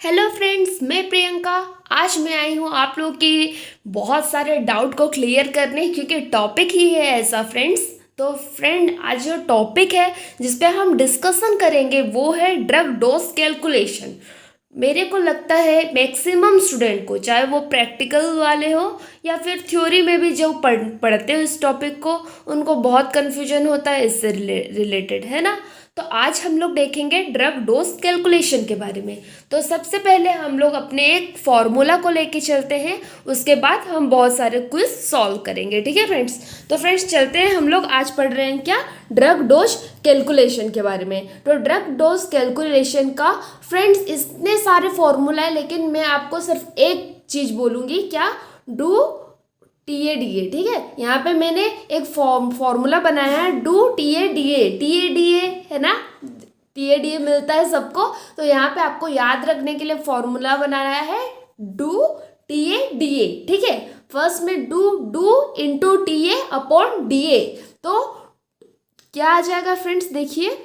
Hello friends, मैं प्रियंका। आज मैं आई हूँ आप लोग के बहुत सारे डाउट को क्लियर करने, क्योंकि टॉपिक ही है ऐसा फ्रेंड्स। तो फ्रेंड, आज जो टॉपिक है जिस पे हम डिस्कशन करेंगे वो है ड्रग डोज कैलकुलेशन। मेरे को लगता है मैक्सिमम स्टूडेंट को, चाहे वो प्रैक्टिकल वाले हो या फिर थ्योरी में भी जो पढ़ते हो इस टॉपिक को, उनको बहुत कन्फ्यूजन होता है इससे रिलेटेड, है ना। तो आज हम लोग देखेंगे ड्रग डोज कैलकुलेशन के बारे में। तो सबसे पहले हम लोग अपने एक फॉर्मूला को लेके चलते हैं, उसके बाद हम बहुत सारे क्विज सॉल्व करेंगे, ठीक है फ्रेंड्स। तो फ्रेंड्स चलते हैं, हम लोग आज पढ़ रहे हैं क्या, ड्रग डोज कैलकुलेशन के बारे में। तो ड्रग डोज कैलकुलेशन का फ्रेंड्स इतने सारे फॉर्मूला है, लेकिन मैं आपको सिर्फ एक चीज बोलूंगी, क्या, do T A D A, ठीक है। यहाँ पे मैंने एक फॉर्मूला बनाया है, डू टी ए डी ए, है ना। टी ए डी ए मिलता है सबको, तो यहाँ पे आपको याद रखने के लिए फॉर्मूला बनाया है, do T A D A, ठीक है। फर्स्ट में do do into T A upon D ए, तो क्या आ जाएगा फ्रेंड्स, देखिए।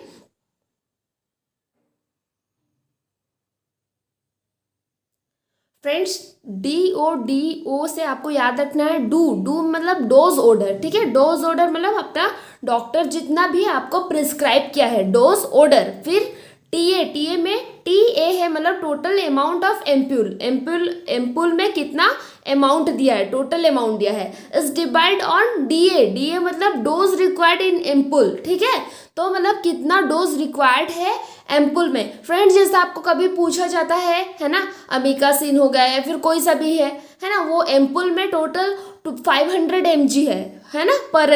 फ्रेंड्स, डी ओ से आपको याद रखना है, डू डू मतलब डोज ऑर्डर, ठीक है। डोज ऑर्डर मतलब अपना डॉक्टर जितना भी आपको प्रिस्क्राइब किया है, डोज ऑर्डर। फिर टी ए में टी ए है मतलब total amount of ampoule, ampoule में कितना अमाउंट दिया है, टोटल अमाउंट दिया है, is divide on D A मतलब डोज रिक्वायर्ड इन एम्पूल, ठीक है। तो मतलब कितना डोज रिक्वायर्ड है एम्पुल में। फ्रेंड्स, जैसे आपको कभी पूछा जाता है ना, अमीकासिन हो गया या फिर कोई सा भी है ना, वो एम्पुल में टोटल 500 mg है ना, पर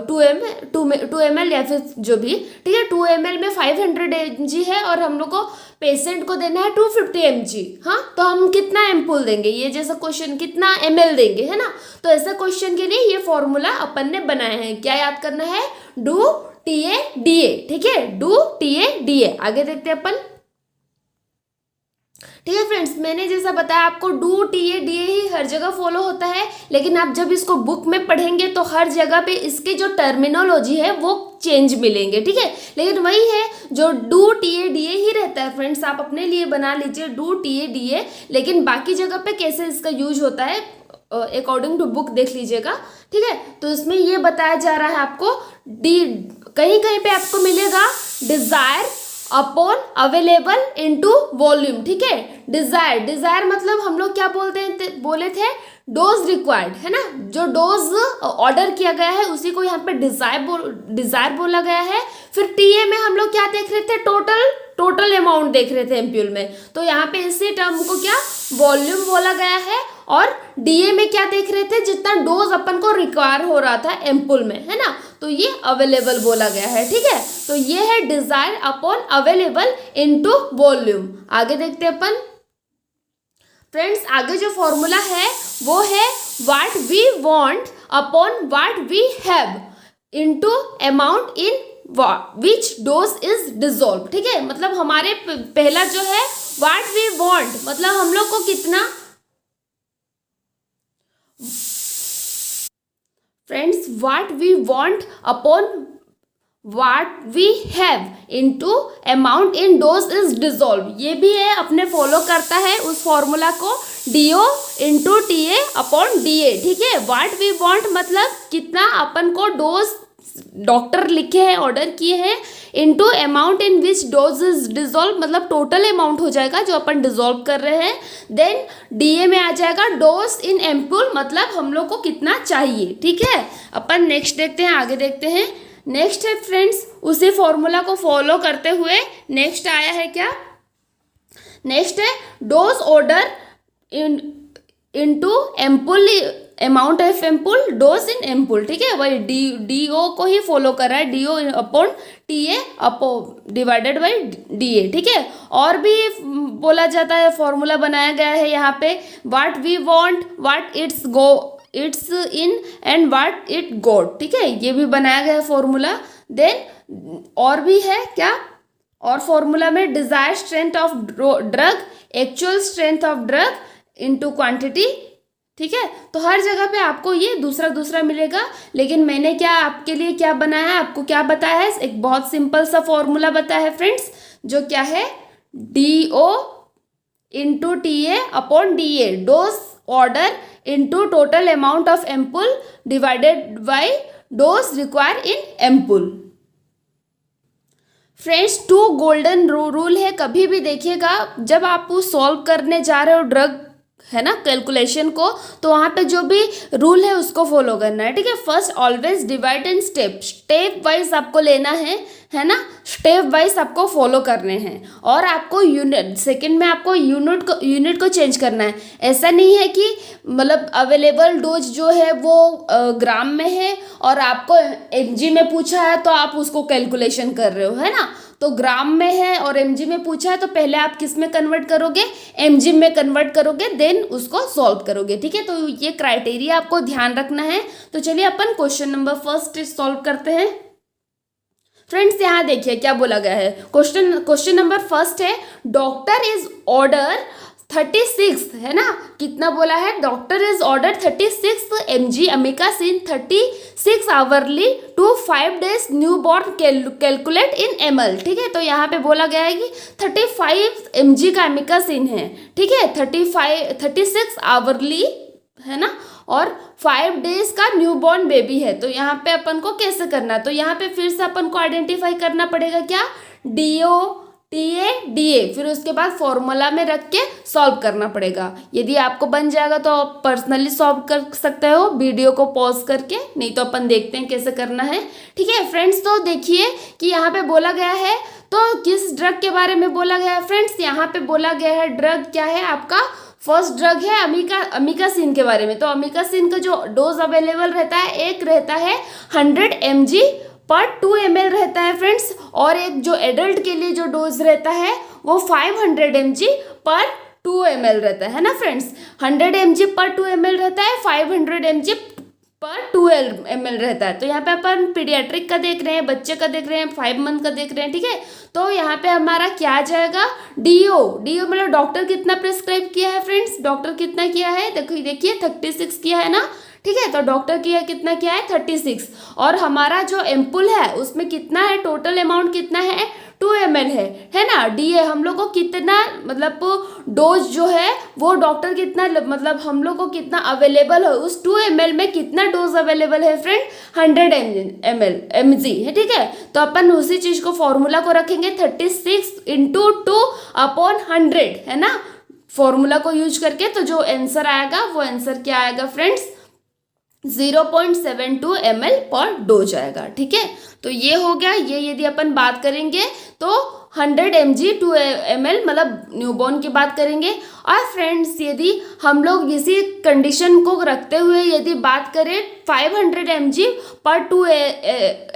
2 ml या फिर जो भी, ठीक है। 2 ml में 500 mg है और हम लोग को पेशेंट को देना है 250 mg। हाँ, तो हम कितना एम्पुल देंगे, ये जैसा क्वेश्चन कितना ml देंगे, है ना। तो ऐसा क्वेश्चन के लिए ये फॉर्मूला अपन ने बनाया है, क्या याद करना है, do T A D A, ठीक है, डू टी ए डी ए। आगे देखते हैं अपन, ठीक है फ्रेंड्स। मैंने जैसा बताया आपको, do T A D A ही हर जगह फॉलो होता है, लेकिन आप जब इसको बुक में पढ़ेंगे तो हर जगह पे इसके जो टर्मिनोलॉजी है वो चेंज मिलेंगे, ठीक है। लेकिन वही है, जो do T A D A ही रहता है फ्रेंड्स, आप अपने लिए बना लीजिए do T A D A, लेकिन बाकी जगह पे कैसे इसका यूज होता है अकॉर्डिंग टू बुक देख लीजिएगा, ठीक है। तो इसमें ये बताया जा रहा है आपको, डी कहीं कहीं पे आपको मिलेगा desire upon available into volume, ठीक है। डिजायर मतलब हम लोग क्या बोले थे, डोज रिक्वायर्ड, है ना। जो डोज ऑर्डर किया गया है उसी को यहाँ पे डिजायर बोला गया है। फिर टीए में हम लोग क्या देख रहे थे, टोटल अमाउंट देख रहे थे एम्प्यूल में, तो यहाँ पे इसी टर्म को क्या, वॉल्यूम बोला गया है। और डीए में क्या देख रहे थे, जितना डोज अपन को रिक्वायर हो रहा था एम्पुल में, है ना, तो ये अवेलेबल बोला गया है, ठीक है। तो ये है desire upon available into volume. आगे देखते हैं अपन फ्रेंड्स, आगे जो फॉर्मूला है वो है what we want upon what we have into amount in which dose is dissolve, ठीक है। मतलब हमारे पहला जो है व्हाट वी वांट, मतलब हम लोग को कितना, friends, what we want upon what we have into amount in dose is dissolve, ये भी है अपने फॉलो करता है उस फॉर्मूला को, D O into T A upon D A, ठीक है। व्हाट वी वांट मतलब कितना अपन को डोज डॉक्टर लिखे हैं, ऑर्डर किए हैं, into amount in which dose is dissolve मतलब टोटल अमाउंट हो जाएगा जो अपन डिजोल्व कर रहे हैं। देन डीए में आ जाएगा डोज इन एम्पूल मतलब हम लोग को कितना चाहिए, ठीक है। अपन नेक्स्ट देखते हैं, आगे देखते हैं। नेक्स्ट है फ्रेंड्स, उसी फॉर्मूला को फॉलो करते हुए नेक्स्ट आया है क्या, नेक्स्ट है dose order into ampoule amount of ampoule dose in ampoule, ठीक है। वही डी ओ को ही फॉलो कर रहा है, D O upon T A upon divided by D A, ठीक है। और भी बोला जाता है, फॉर्मूला बनाया गया है यहाँ पे, what we want, what it's in and what it got, ठीक है, ये भी बनाया गया है फॉर्मूला। देन और भी है क्या, और फॉर्मूला में desire strength of drug, actual strength of drug into quantity, ठीक है। तो हर जगह पे आपको ये दूसरा दूसरा मिलेगा, लेकिन मैंने क्या आपके लिए क्या बनाया है, आपको क्या बताया है, एक बहुत सिंपल सा फॉर्मूला बताया है फ्रेंड्स, जो क्या है, D O into T A upon D A, dose order into total amount of ampoule divided by dose require in ampoule. Friends, two golden rule है, कभी भी देखिएगा जब आप सॉल्व करने जा रहे हो ड्रग है ना कैलकुलेशन को, तो वहाँ पे जो भी रूल है उसको फॉलो करना है, ठीक है। First always divide in step wise आपको लेना है ना, स्टेप वाइज आपको फॉलो करने हैं। और आपको यूनिट सेकंड में आपको यूनिट को चेंज करना है। ऐसा नहीं है कि मतलब अवेलेबल डोज जो है वो ग्राम में है और आपको एमजी में पूछा है तो आप उसको कैलकुलेशन कर रहे हो, है ना। तो ग्राम में है और एमजी में पूछा है तो पहले आप किस में कन्वर्ट करोगे, एमजी में कन्वर्ट करोगे, देन उसको सॉल्व करोगे, ठीक है। तो ये क्राइटेरिया आपको ध्यान रखना है। तो चलिए अपन क्वेश्चन नंबर फर्स्ट सॉल्व करते हैं। फ्रेंड्स, यहाँ देखिए क्या बोला गया है। क्वेश्चन नंबर फर्स्ट है, डॉक्टर इज ऑर्डर 36, है ना, कितना बोला है, doctor is order 36 mg amikacin 36 hourly to 5 days new born calculate in ml, ठीक है। तो यहाँ पे बोला गया है कि 35 mg का अमिकासिन है, ठीक है, 36 आवरली, है ना, और 5 days का न्यू बॉर्न बेबी है। तो यहाँ पे अपन को कैसे करना, तो यहाँ पे फिर से अपन को आइडेंटिफाई करना पड़ेगा क्या, DO TA DA, फिर उसके बाद फॉर्मूला में रख के सॉल्व करना पड़ेगा। यदि आपको बन जाएगा तो आप पर्सनली सॉल्व कर सकते हो वीडियो को पॉज करके, नहीं तो अपन देखते हैं कैसे करना है, ठीक है। फ्रेंड्स, तो देखिए कि यहाँ पे बोला गया है, तो किस ड्रग के बारे में बोला गया है फ्रेंड्स, यहाँ पे बोला गया है ड्रग क्या है आपका, फर्स्ट ड्रग है अमिकासिन के बारे में। तो अमिकासिन का जो डोज अवेलेबल रहता है, एक रहता है 100 mg पर 2 ml रहता है फ्रेंड्स, और एक जो एडल्ट के लिए जो डोज रहता है वो 500 mg पर 2 ml रहता है ना फ्रेंड्स। 100 mg पर 2 ml रहता है, 500 mg पर 2 ml रहता है। तो यहाँ पे अपन पीडियाट्रिक का देख रहे हैं, बच्चे का देख रहे हैं, 5 month का देख रहे हैं, ठीक है। तो यहाँ पे हमारा क्या आ जाएगा, DO मतलब डॉक्टर कितना प्रिस्क्राइब किया है फ्रेंड्स, डॉक्टर कितना किया है, देखिए 36 किया है ना, ठीक है। तो डॉक्टर किया कितना किया है 36, और हमारा जो एम्पुल है उसमें कितना है, टोटल अमाउंट कितना है 2 ml है ना। DA हम लोग को कितना मतलब डोज जो है वो डॉक्टर कितना मतलब हम लोग को कितना अवेलेबल है, उस 2 ml में कितना डोज अवेलेबल है फ्रेंड, 100 mg है, ठीक है। तो अपन उसी चीज को फॉर्मूला को रखेंगे 36 इंटू 2 अपॉन 100, है ना, फॉर्मूला को यूज करके। तो जो आंसर आएगा वो आंसर क्या आएगा फ्रेंड्स, 0.72 ml पर डोज आएगा, ठीक है। तो ये हो गया। ये यदि अपन बात करेंगे तो 100 mg 2 ml मतलब न्यूबॉर्न की बात करेंगे। और फ्रेंड्स, यदि हम लोग इसी कंडीशन को रखते हुए यदि बात करें 500 mg पर 2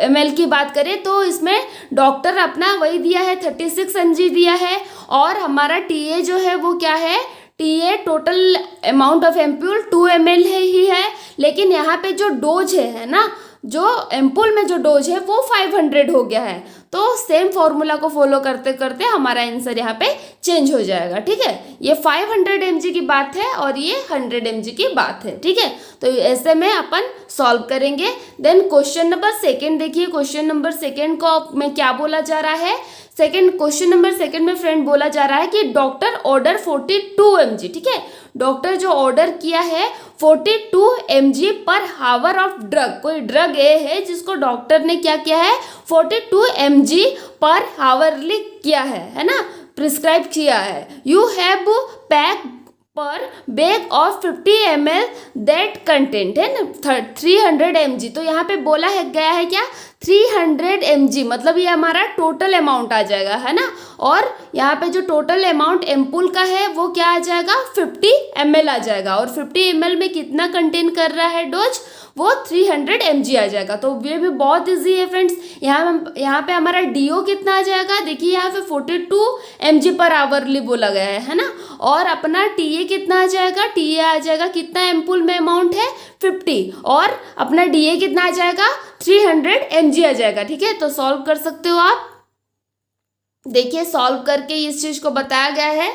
ml की बात करें, तो इसमें डॉक्टर अपना वही दिया है 36 mg दिया है, और हमारा TA जो है वो क्या है, TA total amount of ampoule 2 ml ही है, लेकिन यहाँ पे जो डोज है ना, जो एम्पूल में जो डोज है वो 500 हो गया है। तो सेम फॉर्मूला को फॉलो करते करते हमारा आंसर यहाँ पे चेंज हो जाएगा, ठीक है। ये 500 mg की बात है और ये 100 mg की बात है, ठीक है। तो ऐसे में अपन सॉल्व करेंगे। देन क्वेश्चन नंबर सेकेंड देखिए, क्वेश्चन नंबर सेकेंड को में क्या बोला जा रहा है, क्वेश्चन नंबर सेकेंड में फ्रेंड बोला जा रहा है कि डॉक्टर ऑर्डर 42 mg, ठीक है। डॉक्टर जो ऑर्डर किया है 42 mg पर हावर ऑफ ड्रग, कोई ड्रग ए है जिसको डॉक्टर ने क्या किया है 42 mg पर हावरली किया है ना, प्रिस्क्राइब किया है। यू हैव पैक पर bag of 50 ml that content है ना 300 mg। तो यहाँ पे बोला है गया है क्या 300 mg, मतलब ये हमारा टोटल अमाउंट आ जाएगा, है ना। और यहाँ पे जो टोटल अमाउंट एम्पूल का है वो क्या आ जाएगा 50 ml आ जाएगा, और 50 ml में कितना कंटेन कर रहा है डोज, वो 300 mg आ जाएगा। तो ये भी बहुत इजी है फ्रेंड्स। यहाँ पे हमारा DO कितना आ जाएगा, देखिए यहाँ पे 42 mg पर आवरली बोला गया है ना। और अपना TA कितना आ जाएगा, TA आ जाएगा कितना एम्पूल में अमाउंट है 50, और अपना DA कितना आ जाएगा 300 mg आ जाएगा, ठीक है। तो सॉल्व कर सकते हो आप, देखिए सॉल्व करके इस चीज को बताया गया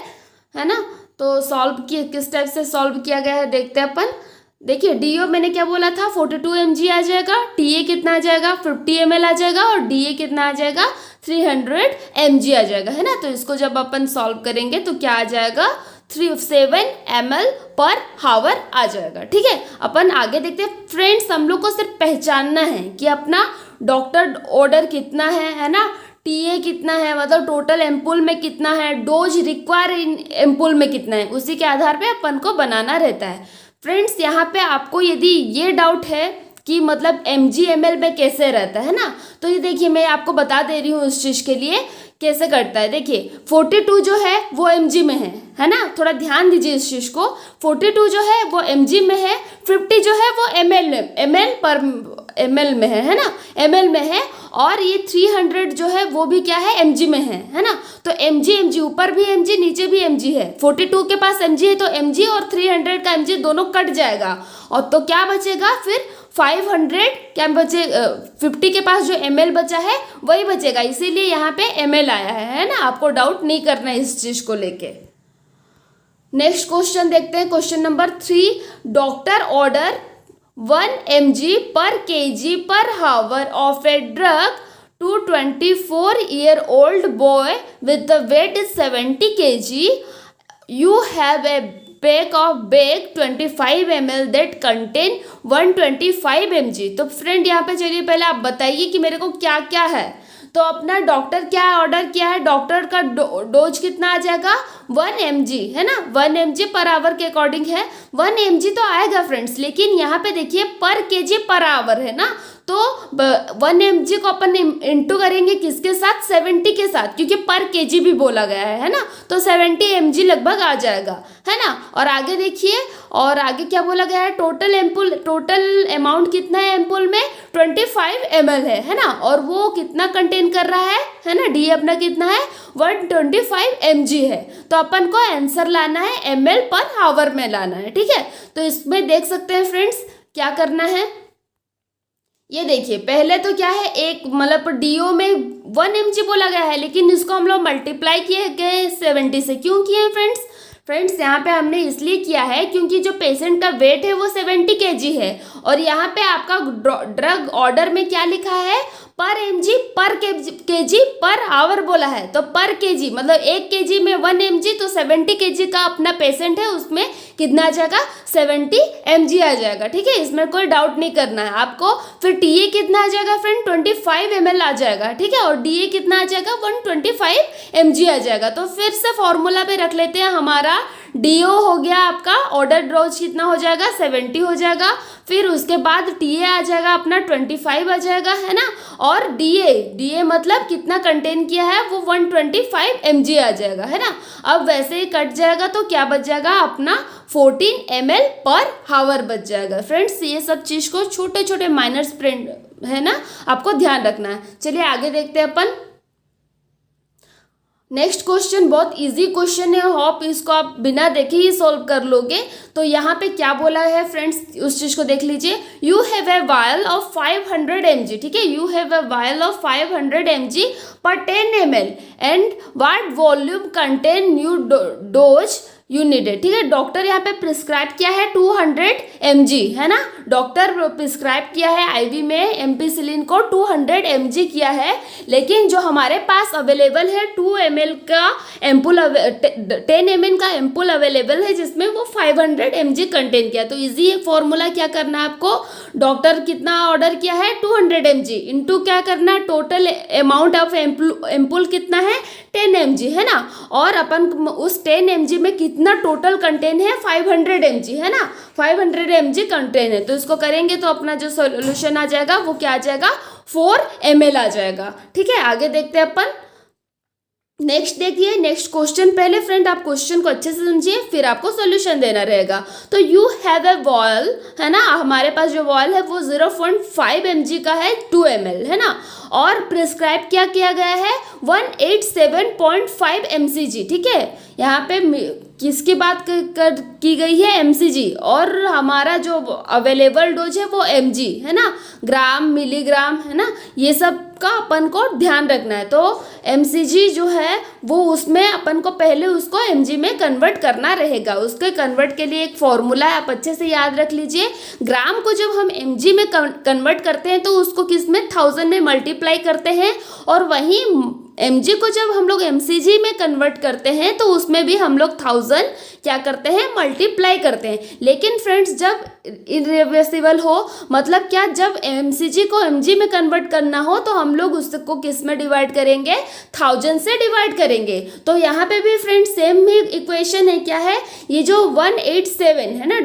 है ना। तो सॉल्व किस टाइप से सॉल्व किया गया है देखते हैं अपन। देखिए DO मैंने क्या बोला था 42 mg आ जाएगा, TA कितना आ जाएगा 50 ml आ जाएगा, और DA कितना आ जाएगा 300 mg आ जाएगा, है ना। तो इसको जब अपन सॉल्व करेंगे तो क्या आ जाएगा 7 ml पर हावर आ जाएगा। ठीक है, अपन आगे देखते हैं फ्रेंड्स। हम लोग को सिर्फ पहचानना है कि अपना डॉक्टर ऑर्डर कितना है ना, टीए कितना है, मतलब टोटल एम्पुल में कितना है, डोज रिक्वायर एम्पुल में कितना है, उसी के आधार पे अपन को बनाना रहता है। फ्रेंड्स यहाँ पे आपको यदि ये डाउट है कि मतलब mg ml में कैसे रहता है ना, तो ये देखिए मैं आपको बता दे रही हूँ उस चीज़ के लिए कैसे करता है। देखिए 42 जो है वो mg में है ना, थोड़ा ध्यान दीजिए इस चीज़ को। 42 जो है वो mg में है, 50 जो है वो ml पर ml में है ना, ml में है, और ये 300 जो है वो भी क्या है mg में है ना। तो mg ऊपर भी mg नीचे भी mg है, 42 के पास mg है तो mg और 300 का mg दोनों कट जाएगा, और तो क्या बचेगा फिर 500 क्या बचे, 50 के पास जो ml बचा है वही बचेगा, इसीलिए यहाँ पे ml आया है ना। आपको डाउट नहीं करना है इस चीज़ को लेके। नेक्स्ट क्वेश्चन देखते हैं, question number 3। Doctor order 1 mg पर kg पर hour of a drug to 24-year-old boy with the weight is 70 kg. You have a pack of bag 25 ml that contain 125 mg। तो फ्रेंड यहाँ पे चलिए पहले आप बताइए कि मेरे को क्या क्या है। तो अपना डॉक्टर क्या ऑर्डर किया है, डॉक्टर का डोज कितना आ जाएगा 1 mg है ना, 1 mg पर आवर के अकॉर्डिंग है, 1 mg तो आएगा फ्रेंड्स, लेकिन यहाँ पे देखिए पर केजी पर आवर है ना, तो 1 mg को अपन इंटू करेंगे किसके साथ, 70 के साथ, क्योंकि पर केजी भी बोला गया है ना, तो 70 mg लगभग आ जाएगा है ना। और आगे देखिए, और आगे क्या बोला गया है, टोटल अमाउंट कितना है एम्पुल में 25 ml है ना, और वो कितना कंटेन कर रहा है ना, डी अपना कितना है 125 mg है। तो अपन को आंसर लाना है ml पर हावर में लाना है। ठीक है, तो इसमें देख सकते हैं फ्रेंड्स क्या करना है। ये देखिए पहले तो क्या है, एक मतलब डीओ में 1 mg बोला गया है, लेकिन इसको हम लोग मल्टीप्लाई किए गए 70 से। क्यों किए फ्रेंड्स यहाँ पे हमने इसलिए किया है क्योंकि जो पेशेंट का वेट है वो 70 kg है, और यहाँ पे आपका ड्रग ऑर्डर में क्या लिखा है, पर mg पर kg पर आवर बोला है, तो पर kg मतलब 1 kg में 1 mg, तो 70 kg का अपना पेशेंट है, उसमें कितना आ जाएगा 70 mg आ जाएगा। ठीक है, इसमें कोई डाउट नहीं करना है आपको। फिर TA कितना आ जाएगा फ्रेंड 25 ml आ जाएगा। ठीक है, और DA कितना आ जाएगा 125 mg आ जाएगा। तो फिर से फॉर्मूला पे रख लेते हैं, हमारा DO हो गया आपका ऑर्डर डोज कितना हो जाएगा 70 हो जाएगा, फिर उसके बाद TA आ जाएगा अपना 25 आ जाएगा है ना, और DA मतलब कितना कंटेन किया है वो 125 mg आ जाएगा है ना। अब वैसे ही कट जाएगा तो क्या बच जाएगा अपना 14 ml पर हावर बच जाएगा। फ्रेंड्स ये सब चीज़ को छोटे छोटे माइनर फ्रेंड है ना, आपको ध्यान रखना है। चलिए आगे देखते हैं अपन। नेक्स्ट क्वेश्चन बहुत इजी क्वेश्चन है, होप इसको आप बिना देखे ही सॉल्व कर लोगे। तो यहाँ पे क्या बोला है फ्रेंड्स, उस चीज़ को देख लीजिए। You have a vial of 500 mg। ठीक है, you have a vial of 500 mg पर 10 ml and what volume contain new dose you needed. ठीक है, डॉक्टर यहाँ पे प्रिस्क्राइब किया है 200 mg है ना, डॉक्टर प्रिस्क्राइब किया है आईवी में एम्पिसिलिन को 200 mg किया है, लेकिन जो हमारे पास अवेलेबल है 2 ml का एम्पुल 10 ml का एम्पुल अवेलेबल है, जिसमें वो 500 mg कंटेन किया। तो इजी फॉर्मूला क्या करना है आपको, डॉक्टर कितना ऑर्डर किया है 200 mg इंटू क्या करना है टोटल अमाउंट ऑफ एम्पुल कितना है 10 mg है ना, और अपन उस 10 mg में कितना टोटल कंटेन है 500 mg है ना, 500 mg कंटेन है। तो इसको करेंगे तो अपना जो सॉल्यूशन आ जाएगा वो क्या आ जाएगा 4 ml आ जाएगा। ठीक है, आगे देखते हैं अपन। नेक्स्ट देखिए, नेक्स्ट क्वेश्चन। पहले फ्रेंड आप क्वेश्चन को अच्छे से समझिए, फिर आपको सॉल्यूशन देना रहेगा। तो यू हैव ए वॉयल है ना, हमारे पास जो वॉयल है वो 0.5 mg का है 2 ml है ना, और प्रिस्क्राइब क्या किया गया है 187.5 mcg। ठीक है, यहाँ पे किसकी बात की गई है mcg, और हमारा जो अवेलेबल डोज है वो mg है ना, ग्राम मिलीग्राम है ना, ये सब का अपन को ध्यान रखना है। तो mcg जो है वो उसमें अपन को पहले उसको mg में कन्वर्ट करना रहेगा। उसके कन्वर्ट के लिए एक फॉर्मूला है, आप अच्छे से याद रख लीजिए। ग्राम को जब हम mg में कन्वर्ट करते हैं तो उसको किस में 1000 में मल्टीप्लाई करते हैं, और वहीं mg को जब हम लोग mcg में कन्वर्ट करते हैं तो उसमें भी हम लोग 1000 क्या करते हैं, मल्टीप्लाई करते हैं। लेकिन फ्रेंड्स जब इरिवर्सिबल हो, मतलब क्या, जब mcg को mg में कन्वर्ट करना हो तो हम लोग उसको किस में डिवाइड करेंगे, 1000 से डिवाइड करेंगे। तो यहाँ पे भी फ्रेंड्स सेम ही इक्वेशन है, क्या है, ये जो 187 है ना,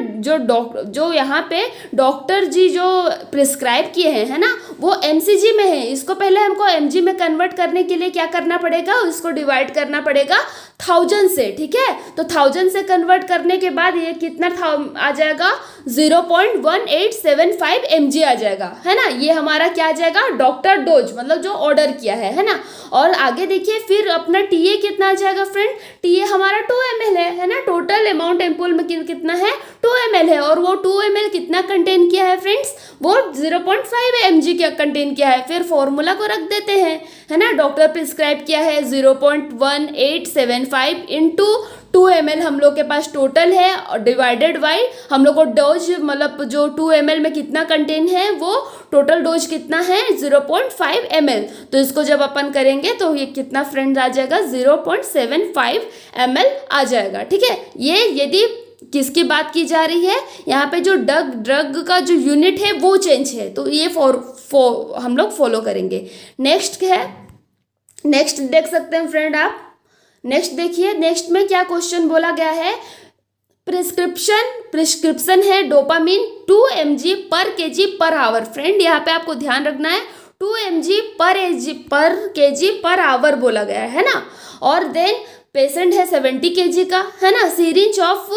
जो यहाँ पे डॉक्टर जी जो प्रिस्क्राइब किए हैं, है ना, वो mcg में है। इसको पहले हमको mg में कन्वर्ट करने के लिए क्या करना पड़ेगा, इसको डिवाइड करना पड़ेगा 1000 से, ठीक है। तो 1000 से कन्वर्ट करने के बाद ये कितना आ जाएगा, 0.1875 mg आ जाएगा, है ना। ये हमारा क्या आ जाएगा, डॉक्टर डोज, मतलब जो ऑर्डर किया है ना। और आगे देखिए फिर अपना TA कितना आ जाएगा फ्रेंड, TA हमारा 2 ml है ना। टोटल अमाउंट एम्पूल में कितना है, 2 ml है, और वो 2 ml कितना कंटेन किया है फ्रेंड्स, वो 0.5 mg क्या कंटेन किया है। फिर फॉर्मूला को रख देते हैं, है ना। डॉक्टर प्रिस्क्राइब किया है 0.1875 इंटू 2 ml हम लोग के पास टोटल है, और डिवाइडेड बाई हम लोग को डोज, मतलब जो 2 ml में कितना कंटेन है, वो टोटल डोज कितना है, 0.5 ml। तो इसको जब अपन करेंगे तो ये कितना फ्रेंड्स आ जाएगा, 0.75 ml आ जाएगा, ठीक है। ये यदि किसकी बात की जा रही है, यहाँ पे जो ड्रग का जो यूनिट है वो चेंज है, तो ये हम लोग फॉलो करेंगे। नेक्स्ट है, नेक्स्ट देख सकते हैं फ्रेंड आप, नेक्स्ट देखिए, नेक्स्ट में क्या क्वेश्चन बोला गया है, प्रिस्क्रिप्शन है डोपामिन 2 mg पर kg पर आवर। फ्रेंड यहाँ पे आपको ध्यान रखना है 2 mg पर kg पर आवर बोला गया है ना। और देन पेशेंट है 70 kg का, है ना। सीरिंज ऑफ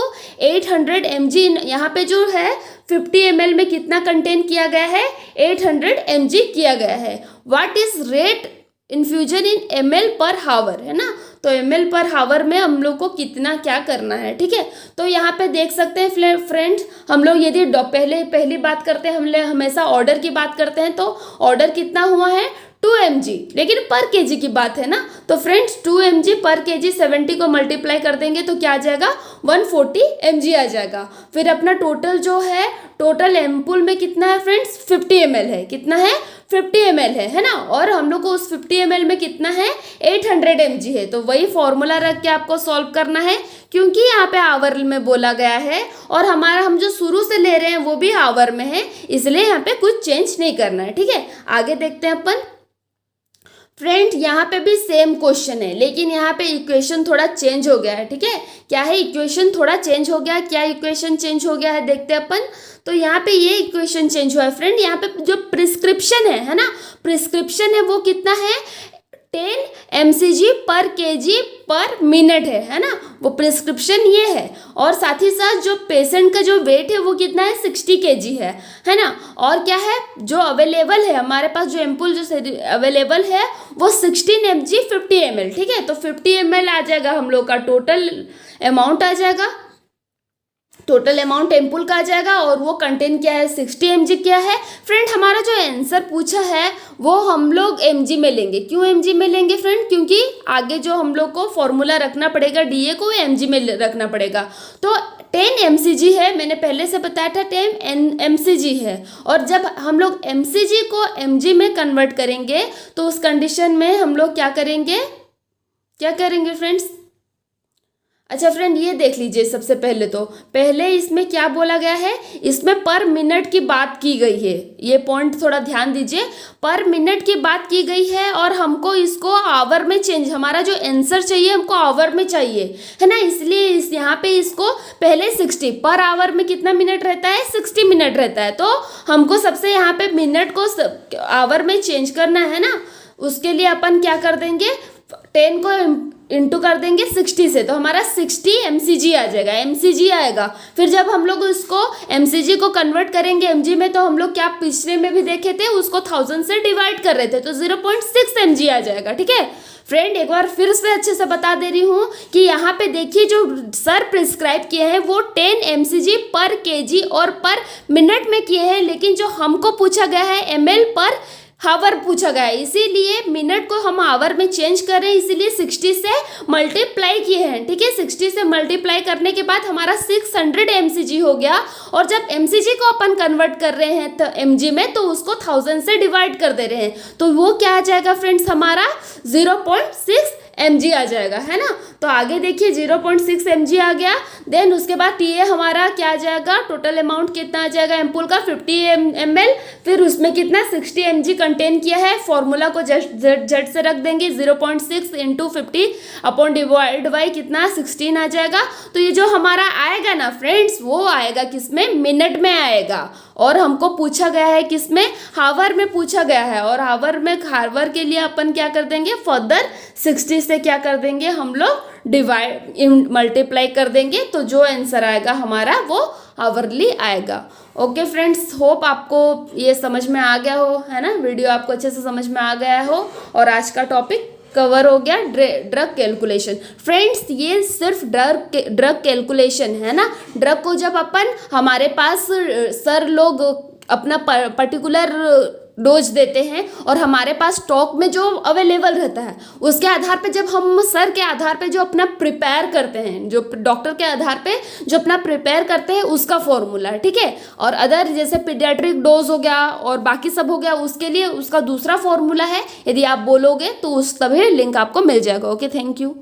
800 mg, यहाँ पे जो है 50 ml में कितना कंटेन किया गया है, 800 mg किया गया है। What is rate infusion in ml पर हावर, है ना। तो ml पर हावर में हम लोग को कितना क्या करना है, ठीक है। तो यहाँ पे देख सकते हैं फ्रेंड्स, हम लोग यदि पहली बात करते हैं, हम हमेशा ऑर्डर की बात करते हैं, तो ऑर्डर कितना हुआ है 2 mg, लेकिन पर केजी की बात है ना। तो फ्रेंड्स 2 mg पर केजी 70 को मल्टीप्लाई कर देंगे तो क्या आ जाएगा, 140 mg आ जाएगा। फिर अपना टोटल जो है, टोटल एम्पूल में कितना है फ्रेंड्स, 50 ml है, कितना है, 50 ml है ना। और हम लोग को उस 50 ml में कितना है, 800 mg है। तो वही फॉर्मूला रख के आपको सॉल्व करना है, क्योंकि यहाँ पे आवर में बोला गया है और हम जो शुरू से ले रहे हैं वो भी आवर में है, इसलिए यहाँ पे कुछ चेंज नहीं करना है, ठीक है। आगे देखते हैं अपन फ्रेंड, यहाँ पे भी सेम क्वेश्चन है, लेकिन यहाँ पे इक्वेशन थोड़ा चेंज हो गया है, ठीक है। क्या है, इक्वेशन थोड़ा चेंज हो गया, क्या इक्वेशन चेंज हो गया है देखते हैं अपन। तो यहाँ पे ये इक्वेशन चेंज हुआ है फ्रेंड, यहाँ पे जो प्रिस्क्रिप्शन है ना, प्रिस्क्रिप्शन है वो कितना है, 10 mcg पर kg पर मिनट है ना। वो प्रिस्क्रिप्शन ये है, और साथ ही साथ जो पेशेंट का जो वेट है वो कितना है, 60 kg है ना। और क्या है, जो अवेलेबल है हमारे पास, जो एम्पूल जो अवेलेबल है वो 16 mg 50 ml, ठीक है। तो 50 ml आ जाएगा हम लोग का टोटल अमाउंट आ जाएगा, टोटल अमाउंट एम्पूल का आ जाएगा, और वो कंटेन क्या है, 60 mg क्या है फ्रेंड। हमारा जो आंसर पूछा है वो हम लोग mg में लेंगे। क्यों mg में लेंगे फ्रेंड, क्योंकि आगे जो हम लोग को फॉर्मूला रखना पड़ेगा DA को, mg में रखना पड़ेगा। तो 10 mcg है, मैंने पहले से बताया था 10 mcg है, और जब हम लोग mcg को mg में कन्वर्ट करेंगे तो उस कंडीशन में हम लोग क्या करेंगे फ्रेंड्स। अच्छा फ्रेंड, ये देख लीजिए सबसे पहले, तो पहले इसमें क्या बोला गया है, इसमें पर मिनट की बात की गई है। ये पॉइंट थोड़ा ध्यान दीजिए, पर मिनट की बात की गई है, और हमको इसको आवर में चेंज, हमारा जो आंसर चाहिए हमको आवर में चाहिए, है ना। इसलिए यहाँ पे इसको पहले 60 पर आवर में कितना मिनट रहता है, 60 मिनट रहता है। तो हमको सबसे यहाँ पे मिनट को आवर में चेंज करना है ना। उसके लिए अपन क्या कर देंगे, 10 को इंटू कर देंगे 60 से, तो हमारा 60 mcg आ जाएगा, mcg आएगा। फिर जब हम लोग उसको mcg को कन्वर्ट करेंगे mg में, तो हम लोग क्या पिछले में भी देखे थे, उसको 1000 से डिवाइड कर रहे थे, तो 0.6 mg आ जाएगा, ठीक है फ्रेंड। एक बार फिर से अच्छे से बता दे रही हूँ कि यहाँ पे देखिए जो सर प्रिस्क्राइब किए हैं वो 10 mcg पर kg और पर मिनट में किए हैं, लेकिन जो हमको पूछा गया है ml पर हावर पूछा गया है, इसीलिए मिनट को हम आवर में चेंज कर रहे हैं, इसीलिए 60 से मल्टीप्लाई किए हैं। ठीक है, 60 से मल्टीप्लाई करने के बाद हमारा 600 mcg हो गया। और जब mcg को अपन कन्वर्ट कर रहे हैं तो mg में, तो उसको 1000 से डिवाइड कर दे रहे हैं, तो वो क्या आ जाएगा फ्रेंड्स, हमारा 0.6 mg आ जाएगा, है ना। तो आगे देखिए 0.6 mg आ गया। देन उसके बाद TA हमारा क्या आ जाएगा, टोटल अमाउंट कितना आ जाएगा एम्पूल का 50 ml, फिर उसमें कितना 60 mg कंटेन किया है। फॉर्मूला को झट से रख देंगे, 0.6 इंटू 50 अपॉन डिवाइड बाई कितना 16 आ जाएगा। तो ये जो हमारा आएगा ना फ्रेंड्स, वो आएगा किसमें, मिनट में आएगा। और हमको पूछा गया है किसमें, हावर में पूछा गया है। और हावर के लिए अपन क्या कर देंगे, फर्दर 60 से क्या कर देंगे हम लोग, डिवाइड मल्टीप्लाई कर देंगे, तो जो आंसर आएगा हमारा वो आवरली आएगा। ओके फ्रेंड्स, होप आपको ये समझ में आ गया हो, है ना, वीडियो आपको अच्छे से समझ में आ गया हो। और आज का टॉपिक कवर हो गया, ड्रग कैलकुलेशन। फ्रेंड्स, ये सिर्फ ड्रग कैलकुलेशन है ना। ड्रग को जब अपन, हमारे पास सर लोग अपना पर्टिकुलर डोज देते हैं और हमारे पास स्टॉक में जो अवेलेबल रहता है, उसके आधार पे जब हम सर के आधार पे जो अपना प्रिपेयर करते हैं, जो डॉक्टर के आधार पे जो अपना प्रिपेयर करते हैं, उसका फॉर्मूला है। ठीक है, और अदर जैसे पीडियाट्रिक डोज हो गया और बाकी सब हो गया, उसके लिए उसका दूसरा फॉर्मूला है। यदि आप बोलोगे तो उस तभी लिंक आपको मिल जाएगा। Okay, thank you.